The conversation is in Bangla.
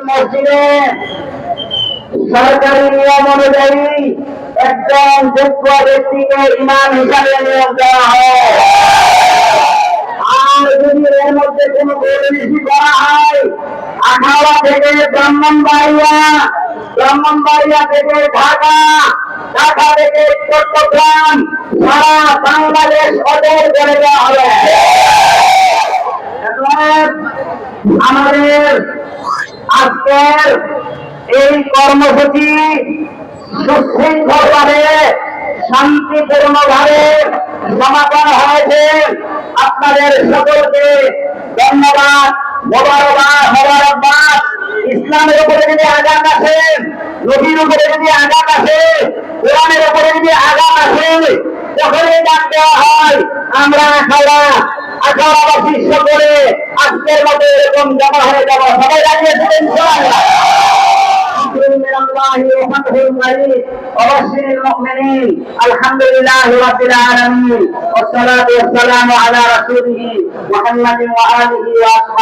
মসজিদে সরকারি নিয়ম অনুযায়ী একজন যোগ্য ব্যক্তিকে ইমাম হিসাবে নিয়োগ দেওয়া হয়। আর যদি এর মধ্যে কোন বেশি করা হয়, আখাউড়া থেকে ব্রাহ্মণবাড়িয়া থেকে ঢাকা, ঢাকা থেকে চট্টগ্রাম, সারা বাংলাদেশ অর্ডার করে দেওয়া হবে। আমাদের আজকের এই কর্মসূচি সুশৃঙ্খল ভাবে শান্তিপূর্ণ ভাবে সমাপন হয়েছে। আপনাদের সকলকে ধন্যবাদ, মোবারকবাদ। ইসলামের উপরে যদি আঘাত আসে, নবীর উপরে যদি আঘাত আসে, কোরআনের উপরে যদি আঘাত আসে, যখনই ডাক দেওয়া হয় আমরা আখাউড়াবাসী সকলে আজকের মতো এরকম জমা হয়ে যাব। সবাই রাজিয়েছিলেন ইনশাআল্লাহ। وبشر المؤمنين الحمد لله رب العالمين والصلاة والسلام على رسوله محمد وآله وأصحابه